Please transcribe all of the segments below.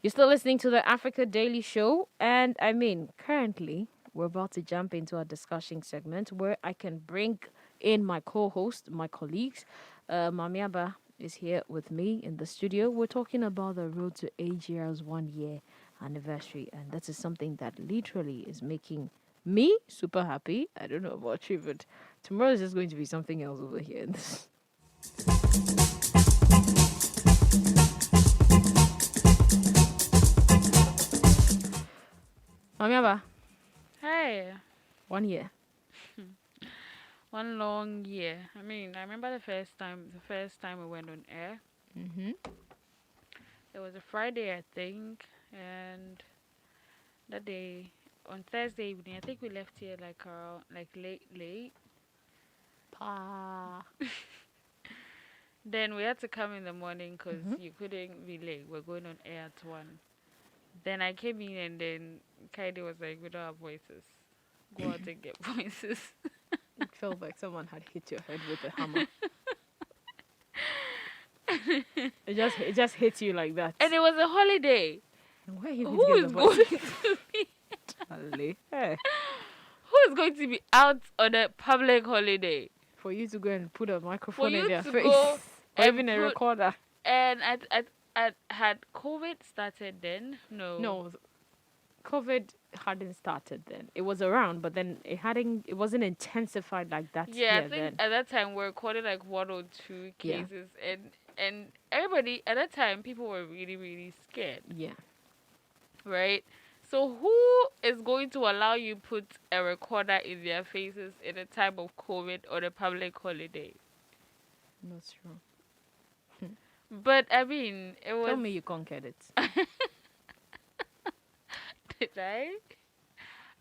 You're still listening to the Africa Daily Show, and currently we're about to jump into a discussion segment where I can bring in my co-host, my colleagues. Mamiaba is here with me in the studio. We're talking about the road to AGR's 1 year anniversary, and that is something that literally is making me super happy. I don't know about you, but tomorrow is just going to be something else over here. Mamiaba, Hey, 1 year. one long year. I remember the first time we went on air. Mm-hmm. It was a Friday, I think, and that day on Thursday evening, I think we left here like around like late. Pa. Then we had to come in the morning 'cause Mm-hmm. you couldn't be late. We're going on air at 1. Then I came in and then Kaide was like, "We don't have voices. Go out and get voices." It felt like someone had hit your head with a hammer. It just hits you like that. And it was a holiday. And where are you going to Who get the is going voice? to be Charlie. Hey, Who is going to be out on a public holiday? for you to go and put a For microphone in you their to face, go or and even a put recorder. and I had COVID started then? No. No, COVID hadn't started then. It was around, but then it wasn't intensified like that Yeah, I here think then. at that time we recorded like 1 or 2 Yeah, cases and everybody at that time people were really really scared, yeah. right? So who is going to allow you put a recorder in their faces in a time of COVID on a public holiday? That's true. But I mean, it Tell was me you conquered it. did I?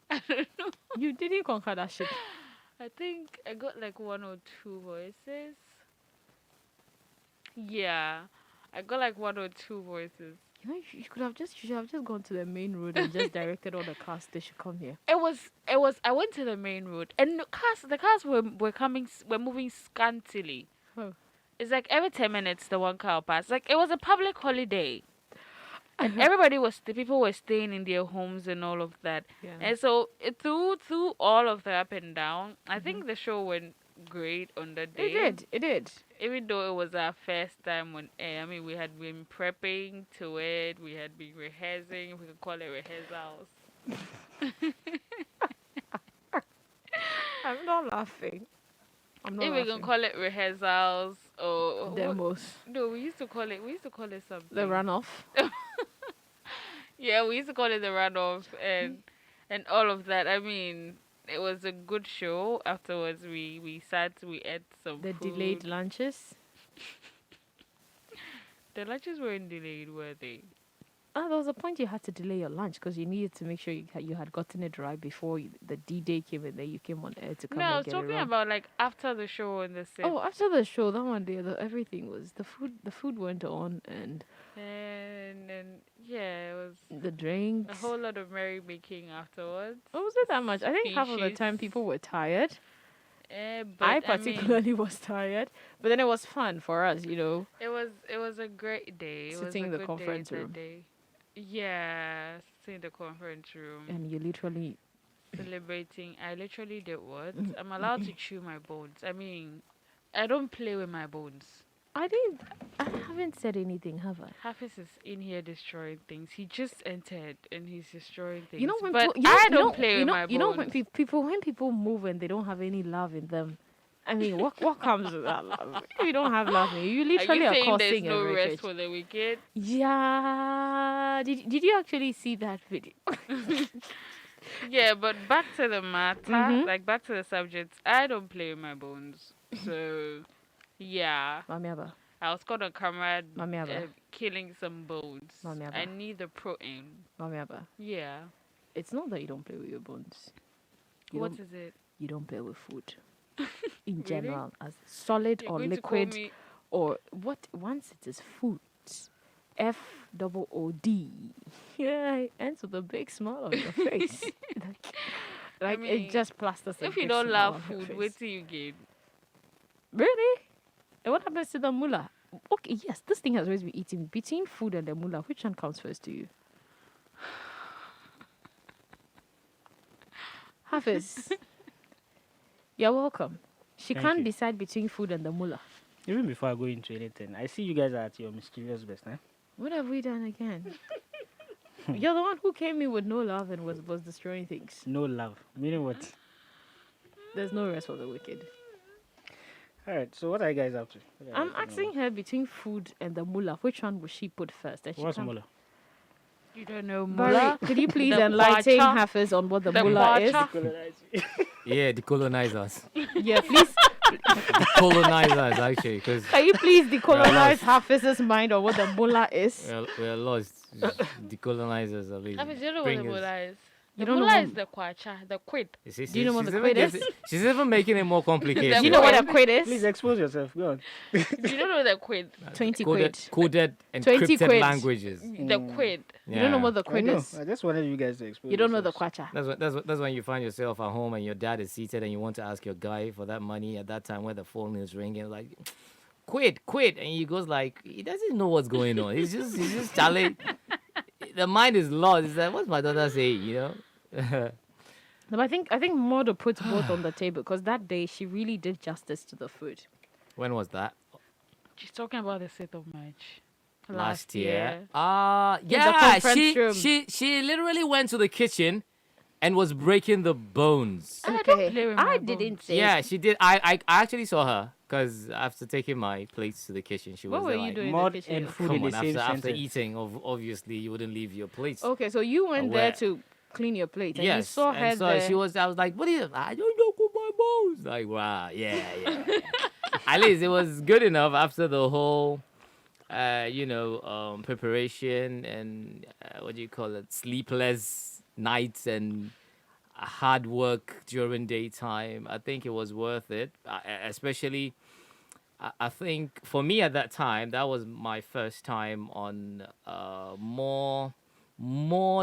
I don't know. You didn't conquer that shit. I think I got like 1 or 2 voices. Yeah, I got like 1 or 2 voices. You should have just gone to the main road and just directed all the cars they should come here. It was. I went to the main road, and the cars were moving scantily. Oh. It's like every 10 minutes the one car passed. Like it was a public holiday, and everybody the people were staying in their homes and all of that. Yeah. And so through all of the up and down, I Mhm. think the show went great on the It day. did. It did. Even though it was our first time on air, I mean, we had been prepping to it, we had been rehearsing, we could call it rehearsals. I'm not laughing. I'm not If we can laughing. call it rehearsals or Demos. no, we used to call it something. The runoff. Yeah, we used to call it the runoff and all of that. I mean, it was a good show. Afterwards, we sat, we ate some The food. delayed lunches. The lunches weren't delayed, were they? There was a point you had to delay your lunch because you needed to make sure you had gotten it right before the D-Day came and then you came on air to come No, I and was get it talking wrong. about like after the show and the set. Oh, after the show, that one day, everything was the food. The food went on, and And yeah, it was the a drinks. whole lot of merrymaking afterwards. Oh, was it that much? I think half of the Speeches. time people were tired. But I I mean, particularly was tired, but then it was fun for us, it was a great day. It was sitting a in the good conference day that room, day. Yeah, sitting in the conference room, and you literally. celebrating. I literally did what? Mhm. I'm allowed to chew my bones. I mean, I don't play with my bones. I didn't. I haven't said anything, have I? Hafiz is in here destroying things. He just entered and he's destroying things. You know when but people, I don't play with my bones. you know when people move and they don't have any love in them. I mean, what comes with that love? If you don't have love in you, Are literally you are saying there's causing a no rest wreckage. for the wicked? Yeah. Did you actually see that video? Yeah, but back to the matter, Mhm. like back to the subject. I don't play with my bones, so yeah. Mami Aba. I was caught on camera Mami Aba. killing some bones. Mami I Aba. need the protein. Mami Aba. Yeah. It's not that you don't play with your bones. You What don't is it? you don't play with food in Really? general, as solid You're or going to call liquid me? or what. Once it is food, FOOD. Yeah, it ends with a big smile on your face. like I it mean, just plasters a If you big don't smile love on your food, face. wait till you gain. Really? And what happens to the mullah? Okay, yes, this thing has always been eating me. Between food and the mullah, which one comes first to you? Hafiz, you're welcome. She Thank can't you. decide between food and the mullah. Even before I go into anything, I see you guys are at your mysterious best, eh? What have we done again? You're the one who came in with no love and was destroying things. No love. Meaning what? There's no rest for the wicked. Alright, so what are you guys up to? What are you I'm guys talking asking her between food and the mullah, which one would she put first? And about? she What's can't- Mullah? You don't know Barry, Mullah? could you please The enlighten kwacha. Hafiz on what the The mullah is? kwacha. Yeah, decolonize us. Yeah, please. Colonize us, actually, because Can you please decolonize lost. Hafiz's mind on what the mullah is? we're lost. Decolonize us, at least. I mean, you know what Bring the us- Mullah is? You The don't know Mullah what- is the kwacha, the quid. You see, Do you know what she's the even quid is? getting- She's even making it more complicated. The Do you know what a quid. quid is? Please expose yourself. Go on. You don't know the quid? 20 coded, quid. coded 20 encrypted quid. languages. The quid. You don't know what the I quid know. is? I just wanted you guys to expose. You don't know the yourselves. kwacha. That's when you find yourself at home and your dad is seated and you want to ask your guy for that money at that time where the phone is ringing, like, quit, and he goes like, he doesn't know what's going on. He's just telling. The mind is lost. He's like, what's my daughter saying? You know. No, but I think Modo puts both on the table because that day she really did justice to the food. When was that? She's talking about the 6th of March. Last year. In the Yeah, conference room. she literally went to the kitchen and was breaking the bones. I don't play with my I bones. didn't say. Yeah, she did. I actually saw her because after taking my plates to the kitchen, she What was were there you like, doing in Mud the kitchen? and food come in on, the same after sentence. eating, obviously you wouldn't leave your plates. Okay, so you went there Aware. to clean your plate and Yes, you saw her and so there. she was. I was like, "What is? I don't know cook my bones." Like, wow, yeah. At least it was good enough after the whole, preparation and what do you call it? Sleepless nights and hard work during daytime. I think it was worth it, especially. I think for me at that time, that was my first time on a more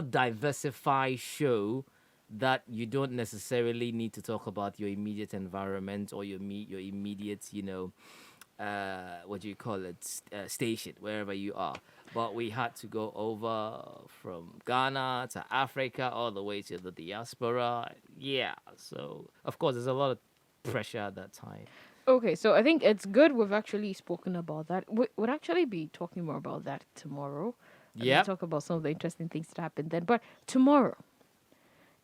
diversified show that you don't necessarily need to talk about your immediate environment or your immediate, what do you call it, station, wherever you are. But we had to go over from Ghana to Africa all the way to the diaspora. Yeah, so of course there's a lot of pressure at that time. Okay, so I think it's good we've actually spoken about that. We'll actually be talking more about that tomorrow. And Yeah. we'll talk about some of the interesting things that happened then. But tomorrow,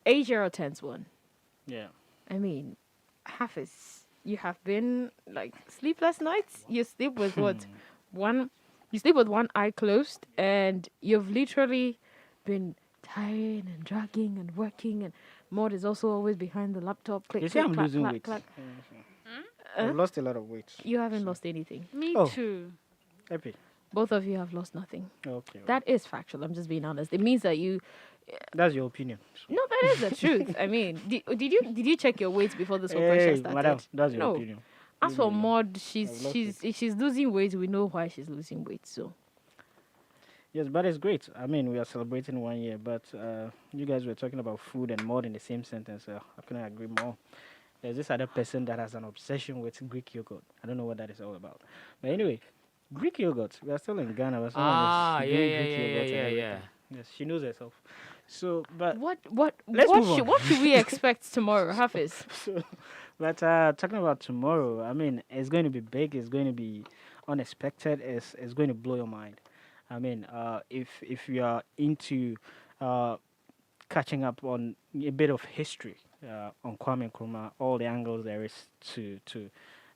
AGR turns one. Yeah. I mean, Hafiz, you have been like sleepless nights. You sleep with what? You sleep with one eye closed, and you've literally been tired and dragging and working. And Maud is also always behind the laptop. Click, You see, click, I'm clack, losing clack, weight. clack. I've lost a lot of weight. You haven't lost anything. Me Oh. too. Happy. Both of you have lost nothing. Okay. That is factual. I'm just being honest. It means that you. That's your opinion. So. No, that is the truth. I mean, did you check your weight before this whole pressure Hey, started? madam, that's your No. opinion. As for Leave me alone. Maud, I've lost if she's losing weight, we know why she's losing weight. So Yes, but it's great. I mean, we are celebrating 1 year, but you guys were talking about food and more in the same sentence. I couldn't agree more. There's this other person that has an obsession with Greek yogurt. I don't know what that is all about. But anyway, Greek yogurt. We are still in Ghana. But someone Ah, is yeah, doing yeah, Greek yeah, yogurt and yeah, everything. yeah. Yes, she knows herself. So, but what Let's move on. what should we expect tomorrow, Hafiz? But talking about tomorrow, I mean, it's going to be big. It's going to be unexpected. It's going to blow your mind. I mean, if you are into catching up on a bit of history on Kwame Nkrumah, all the angles there is to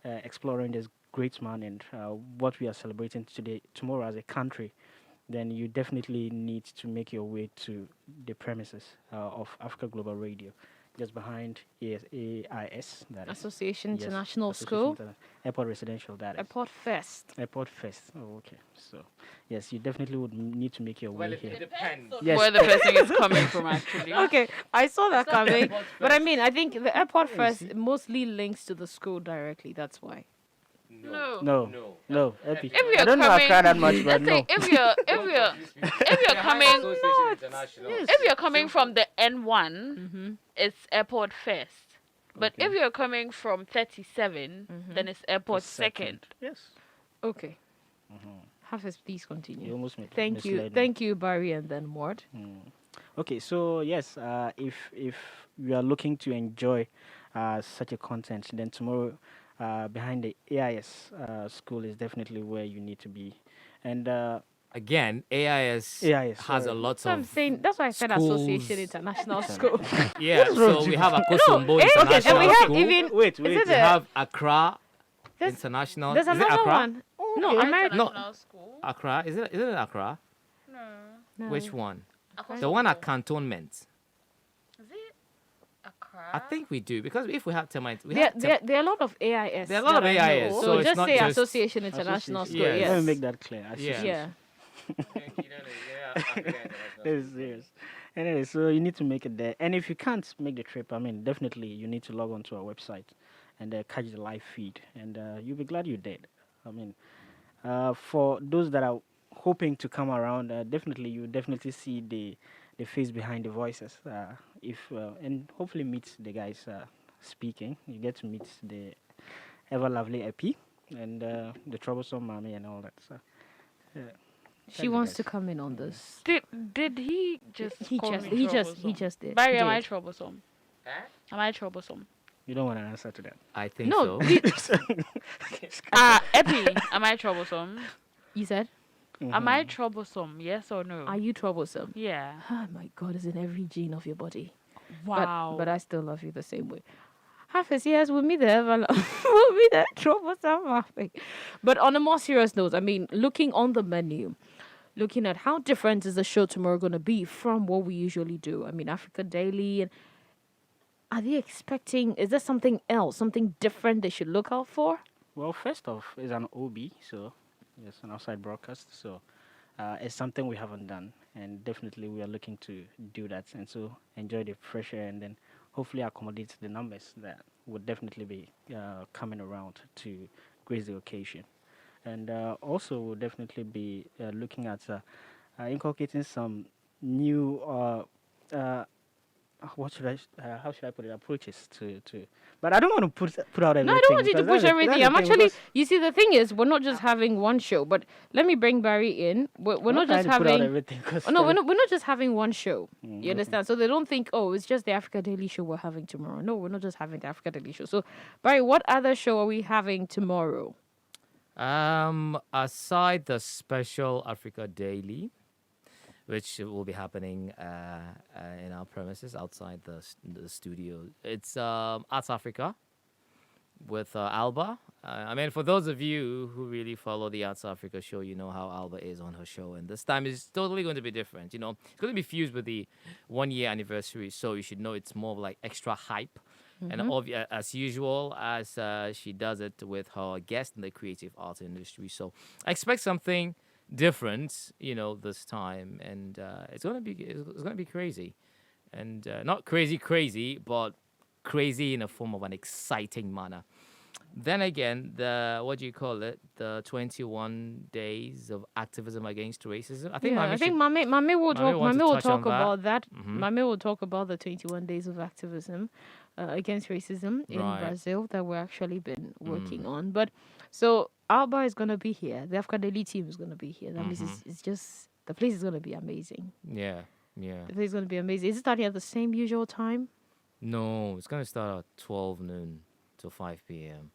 exploring this great man and what we are celebrating tomorrow as a country, then you definitely need to make your way to the premises of Africa Global Radio, just behind AIS, that is. Association Yes, International Association School, Airport Residential, that is. Airport Fest. Airport Fest. Oh, okay. So, yes, you definitely would need to make your way here. depends. Yes. Where the person is coming from, actually. Okay, I saw that coming, Airport but I Fest. mean, I think the Airport Yeah, you Fest see. mostly links to the school directly. That's why. No. No, Epi. If you're I don't know coming, Accra that much, but let's no. say if you're coming, if you're coming from the N1, it's Airport First. But Okay. if you're coming from 37, then it's Airport Second. Second. Yes. Okay. Hafiz, please You continue. almost Thank you. misled me. Thank you, Barry, and then Mort. Okay, so yes, if you are looking to enjoy such a content, then tomorrow behind the AIS school is definitely where you need to be, and Again, AIS AIS, has a sorry. lot So I'm of saying that's why I said Association schools. International Interna- School. Yeah, is wrong so with we you have people? No, Akosombo okay, and we International have School. even Wait, is it We a have Accra there's International. there's Is it another Accra? one. No, Okay. America. No, International school. Accra. Is it Accra? No. No. Which one? Akosombo. The one at Cantonment. Is it Accra? I think we do because if we have termites, There are a lot of AIS. There are a lot of that I AIS, know. so it's just not say just- Association International School. Association. Yes. Let me Yes. make that clear. Yeah. Association. Yeah. That is serious. Anyway, so you need to make it there. And if you can't make the trip, I mean, definitely you need to log on to our website and catch the live feed. And you'll be glad you did. I mean, for those that are hoping to come around, definitely you definitely see the face behind the voices. If and hopefully meet the guys speaking. You get to meet the ever lovely EP and the troublesome mommy and all that. So, yeah. She Thank you, wants to guys. come in on this. Did he just He call just me he troublesome? just did. Barry, am I did. troublesome? Am I troublesome? You don't want an answer to that. I think No, so. Epi, am I troublesome? You said, Am I troublesome? Yes or no? are you troublesome? Yeah. Oh my God, it's in every gene of your body. Wow. But I still love you the same way. Hafiz, yes, we'll meet there. We'll meet there. Troublesome laughing. But on a more serious note, I mean, looking on the menu, looking at how different is the show tomorrow going to be from what we usually do. I mean, Africa Daily. And are they expecting, is there something else, something different they should look out for? Well, first off, it's an OB, so it's an outside broadcast. So it's something we haven't done, and definitely we are looking to do that. And so enjoy the fresh air, and then hopefully accommodate the numbers that would definitely be coming around to grace the occasion. And also, we'll definitely be looking at inculcating some new what should how should I put it, approaches to but I don't want to put out everything. No, I don't want you to because that's push the- everything. that's the I'm thing, actually, because you see, the thing is, we're not just having one show, but let me bring Barry in. We're I'm not just trying to put out having. everything 'cause Oh, no, then- we're not just having one show. Mm, You understand? So they don't think, oh, it's just the Africa Daily Show we're having tomorrow. No, we're not just having the Africa Daily Show. So, Barry, what other show are we having tomorrow? Aside the special Africa Daily, which will be happening in our premises outside the studio, it's Arts Africa with Alba. I mean, for those of you who really follow the Arts Africa show, you know how Alba is on her show, and this time is totally going to be different. You know, it's going to be fused with the 1 year anniversary, so you should know it's more of like extra hype. And as usual, as she does it with her guest in the creative arts industry. So I expect something different, you know, this time, and it's gonna be crazy, and not crazy, but crazy in a form of an exciting manner. Then again, the 21 days of activism against racism. I think Yeah, Mami I think should- Mame will talk. wants Mame to will touch on talk that. about that. Mhm. Mame will talk about the 21 days of activism against racism in Right. Brazil that we're actually been working on. But so Alba is gonna be here. The Africa Daily team is gonna be here. That means it's just the place is gonna be amazing. yeah. The place is gonna be amazing. Is it starting at the same usual time? No, it's gonna start at 12 noon to 5 p.m.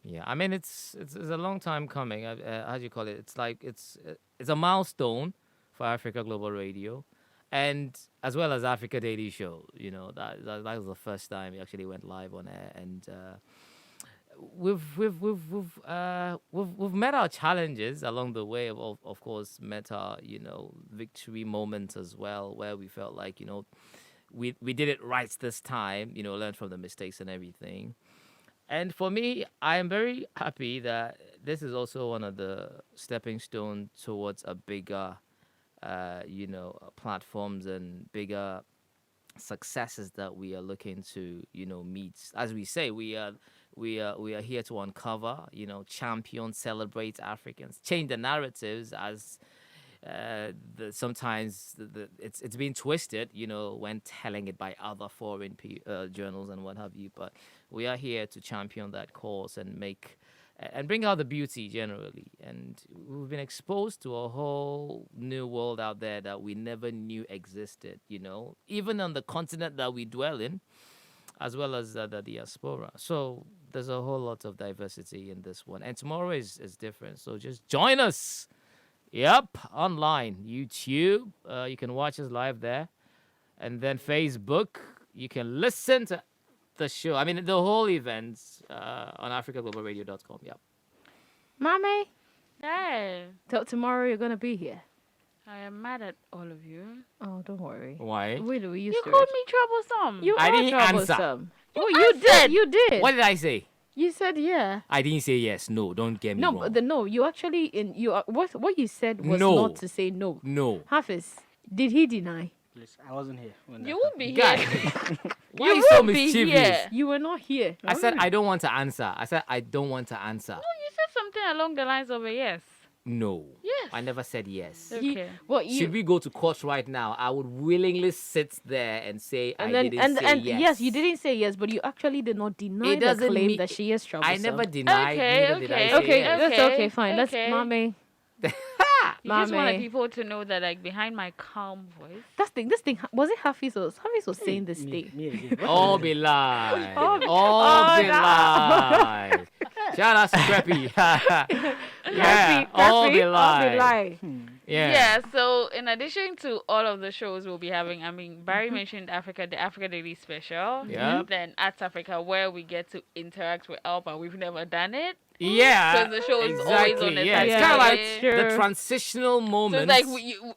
Yeah, I mean it's a long time coming. How do you call it? It's like it's a milestone for Africa Global Radio, and as well as Africa Daily Show. You know that was the first time we actually went live on air, and we've met our challenges along the way. Of course, met our victory moments as well, where we felt like we did it right this time. Learned from the mistakes and everything. And for me, I am very happy that this is also one of the stepping stones towards a bigger, platforms and bigger successes that we are looking to, meet. As we say, we are here to uncover, champion, celebrate Africans, change the narratives as sometimes it's been twisted, when telling it by other foreign journals and what have you. But we are here to champion that cause and make and bring out the beauty generally. And we've been exposed to a whole new world out there that we never knew existed, even on the continent that we dwell in, as well as the diaspora. So there's a whole lot of diversity in this one. And tomorrow is different. So just join us. Yep, online, YouTube. You can watch us live there. And then Facebook, you can listen to the show. I mean, the whole events on africaglobalradio.com. Yep. Mommy, Hey, tomorrow you're gonna be here. I am mad at all of you. Oh, don't worry. Why? We used You to called it. me troublesome. You I are didn't answer. troublesome. You Oh, you did. answered. You did. What did I say? You said yeah. I didn't say yes. No, don't get me No, wrong. no. You actually what you said was No. not to say no. No. Hafiz, did he deny? Please, I wasn't here when You that would be Guy, here. why You are you so will be mischievous? here. You were not here. I said I don't want to answer. I said I don't want to answer. You said something along the lines of a yes. No. Yes. I never said yes. Okay. Should we go to court right now? I would willingly sit there and say And I then didn't say and yes. yes, you didn't say yes, but you actually did not deny It the doesn't claim mean- that she is troublesome. I never denied. Okay, neither did I okay, say Okay, yes. that's Okay, okay. Fine. Let's, okay. mommy. You just wanted Mommy. people to know that, like, behind my calm voice. This thing was it Hafiz was saying this me, day. me again. All be lies. All be- All oh, be no. lies. Shout out to Scrappy. Yeah, all be lies. lie. Yeah. Yeah, so in addition to all of the shows we'll be having, I mean, Barry mentioned the Africa Daily Special. Yep. Then Arts Africa, where we get to interact with Alba. We've never done it. Yeah. So the show is exactly. always on the Yeah, it's Saturday. kind of like That's the true. transitional So moments.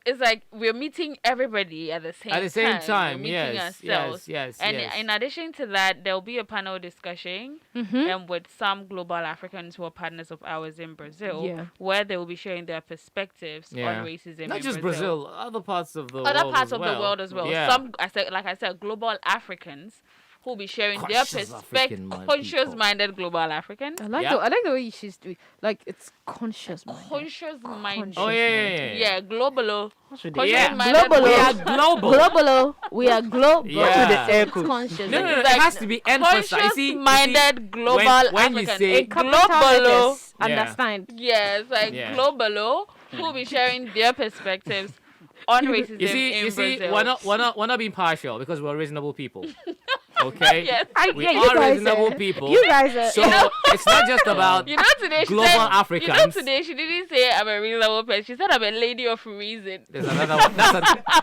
it's like we're meeting everybody at the same time. At the same time, We're meeting yes, ourselves. yes, And yes. in addition to that, there'll be a panel discussion with some global Africans who are partners of ours in Brazil, Yeah. where they will be sharing their perspectives Yeah. on racism Not in just Brazil, other parts of the world. Other parts as of well. the world as well. Yeah. Some, like I said, global Africans who will be sharing their Conscious African mind conscious-minded global Africans. I like Yeah. I like the way she's doing. Like it's conscious. minded. Conscious-minded. Oh yeah. Yeah, global. What's with Conscious the Yeah. minded Global. We Yeah. are global. Global. We are global. Yeah. the air It's quotes. conscious. No, Like, it has to be emphasized. You see, conscious-minded global when you Africans. say- A capital global. letters, Yeah. understand? Yes, like Yeah. global who will be sharing their perspectives on racism in you see, Brazil. we're not being partial because we're reasonable people. Okay. Yes. We Yeah, you are guys reasonable are- people. You guys are. So it's not just about You know today she global said, Africans. today she didn't say I'm a reasonable person. She said I'm a lady of reason. There's another one.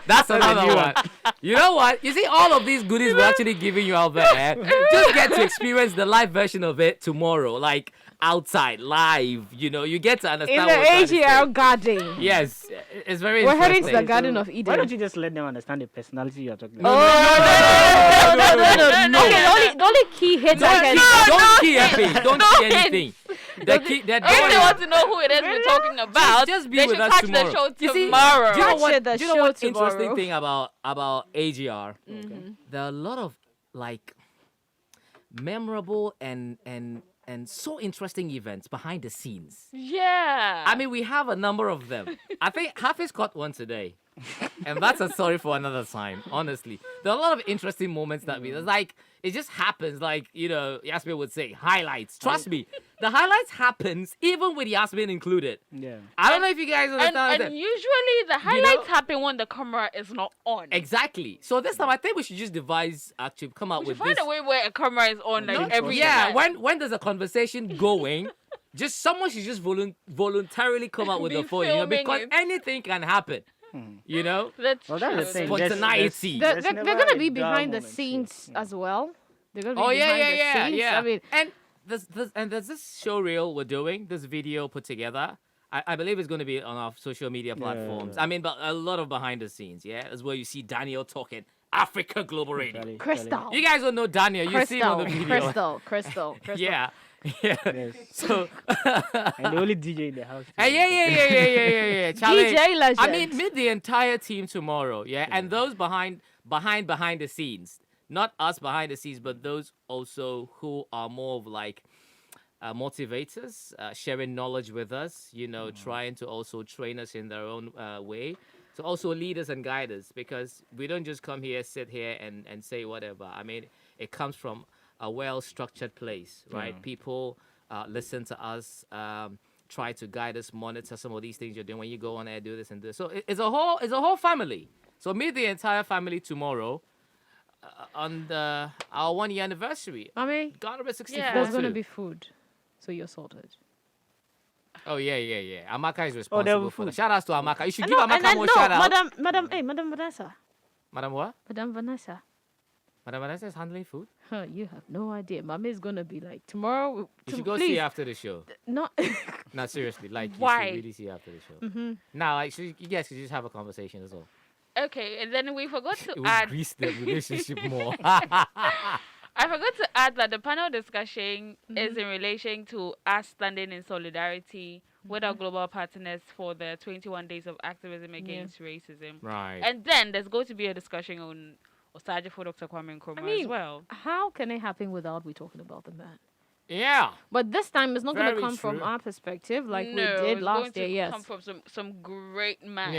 That's another new one. You know what? You see, all of these goodies we're actually giving you out there. Just get to experience the live version of it tomorrow, like outside, live. You get to in understand the what we're trying to AGR say. garden. Yes, it's very We're heading to interesting. the Garden of Eden. Why don't you just let them understand the personality you're talking Oh, about? no. Okay, the only key hits I can. Don't key anything. Don't key anything. The key, If they want to know who it is we're talking about, just be they with should us catch tomorrow. the show You see, tomorrow. Do you know Catch what? the Do you know show what interesting tomorrow. thing about AGR? There are a lot of like memorable and so interesting events behind the scenes. Yeah. I mean, we have a number of them. I think Hafiz caught one today. And that's a story for another time, honestly. There are a lot of interesting moments that it's like, it just happens, like, Yasmin would say, highlights. Trust me, the highlights happens even with Yasmin included. Yeah. I don't know if you guys understand and that. usually the highlights happen when the camera is not on. Exactly. So this time, I think we should just come up We with should find this. a way where a camera is on like Not- every Yeah, time. when there's a conversation going, someone should just voluntarily come up with Be the phone, filming because it. anything can happen. That's Well, that's the true. thing. Spontaneity. They're, There's they're never gonna a be dull behind the moment, scenes yeah. as well. They're gonna be Oh behind yeah. the scenes. I mean, And there's this show reel we're doing, this video put together. I believe it's going to be on our social media platforms. Yeah. I mean, but a lot of behind the scenes. Yeah, that's where you see Daniel talking Africa Global Radio. Charlie, Crystal. You guys don't know Daniel. You see him on the video. Crystal. Yeah. Yes. So. And the only DJ in the house. too. Yeah. Charlie, DJ legend. I mean, meet the entire team tomorrow. Yeah, and those behind the scenes, not us behind the scenes, but those also who are more of like motivators, sharing knowledge with us. Trying to also train us in their own way. So also lead us and guide us, because we don't just come here, sit here, and say whatever. I mean, it comes from a well-structured place, right? People listen to us, try to guide us, monitor some of these things you're doing when you go on air, do this and this. So it's a whole family. So meet the entire family tomorrow on our 1 year anniversary. Mommy, Ghana Red 64 Yeah. there's going to too. be food. So you're sorted. Oh yeah. Amaka is Oh, there will responsible be for that. food. Shout outs to Amaka. You should And give no, Amaka and then, more no, shout out. Madam Vanessa. Madam what? Madam Vanessa. Madam Vanessa is handling food. Huh, you have no idea. Mommy is going to be like, tomorrow. You should go see her after the show. Not. No, seriously, like Why? you should really see her after the show. Now, like, you guys should just have a conversation as well. Okay, and then we forgot to It will add. grease the relationship more. I forgot to add that the panel discussion is in relation to us standing in solidarity with our global partners for the 21 days of activism against racism. Right. And then there's going to be a discussion on Osaje for Dr. Kwame Nkrumah as well. How can it happen without we talking about the man? Yeah. But this time it's not going to Very come from true. our perspective like No, we did it's last going year. to Yes. come from some great minds.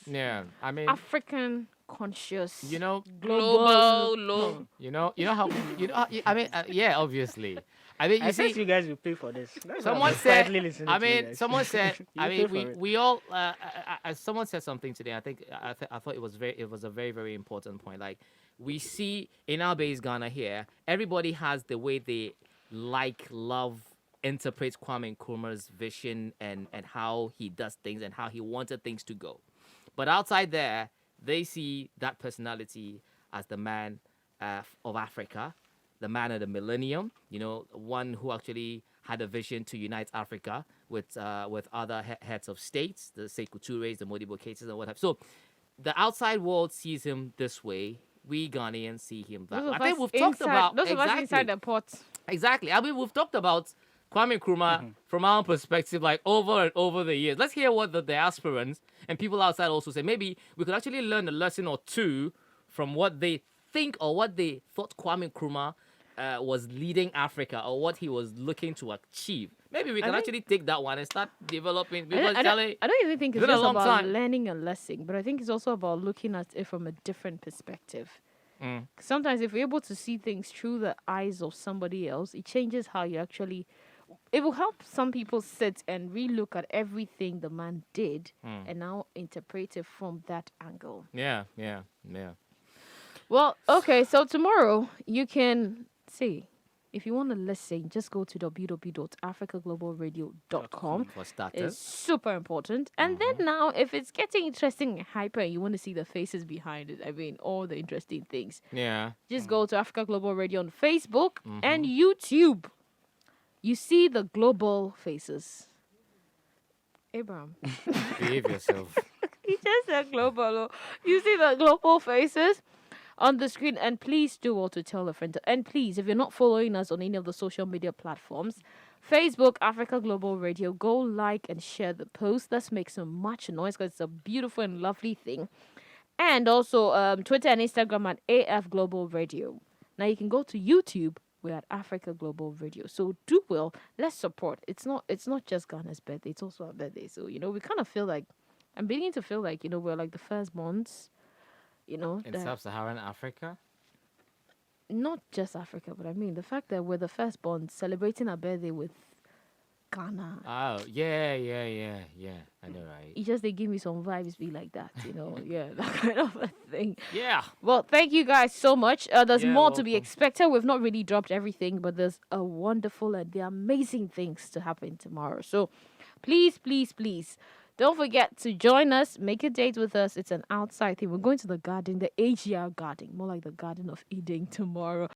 Yeah. I mean, African conscious. you know, Global, low. you know how, I mean, yeah, obviously. I mean, I you said see, you guys will pay for this. That's why someone I'm said, quietly listening I to you mean, guys. someone said, You I pay mean, for it. we all, someone said something today. I think, I thought it was a very, very important point. Like, we see in our base Ghana here, everybody has the way they like, love, interpret Kwame Nkrumah's vision and how he does things and how he wanted things to go. But outside there, they see that personality as the man of Africa, the man of the millennium, one who actually had a vision to unite Africa with other heads of states, the Sekou Touré's, the Modibo cases, and what have. So the outside world sees him this way. We Ghanaians see him that way. I think we've talked about those of us inside the pot. Exactly. I mean, we've talked about Kwame Nkrumah from our perspective, like over and over the years. Let's hear what the diasporans and people outside also say. Maybe we could actually learn a lesson or two from what they think or what they thought Kwame Nkrumah was leading Africa or what he was looking to achieve. Maybe we can think- actually take that one and start developing. I Because don't, I don't even think it's been a just long about time. learning a lesson, but I think it's also about looking at it from a different perspective. Sometimes if we're able to see things through the eyes of somebody else, it changes how you actually... It will help some people sit and relook at everything the man did and now interpret it from that angle. Yeah. Well, okay, so tomorrow you can see. If you want to listen, just go to www.africaglobalradio.com. For starters. It's super important. And then now, if it's getting interesting and hyper and you want to see the faces behind it, I mean, all the interesting things, Yeah. just go to Africa Global Radio on Facebook and YouTube. You see the global faces. Abraham. Behave yourself. He just said global. You see the global faces on the screen, and please do also tell a friend. And please, if you're not following us on any of the social media platforms, Facebook, Africa Global Radio, go like and share the post. Let's make some much noise because it's a beautiful and lovely thing. And also Twitter and Instagram at AF Global Radio. Now you can go to YouTube. We're at Africa Global Radio. So do well. Let's support. It's not just Ghana's birthday. It's also our birthday. So, we kind of feel like, I'm beginning to feel like, we're like the firstborns. In that- sub-Saharan Africa? not just Africa, but I mean the fact that we're the firstborn celebrating our birthday with Ghana. Oh, yeah. I know, right? They give me some vibes be like that, yeah, that kind of a thing. Yeah. Well, thank you guys so much. There's Yeah, more to be welcome. expected. We've not really dropped everything, but there's a wonderful and the amazing things to happen tomorrow. So please, don't forget to join us. Make a date with us. It's an outside thing. We're going to the garden, the AGR garden, more like the Garden of Eden tomorrow.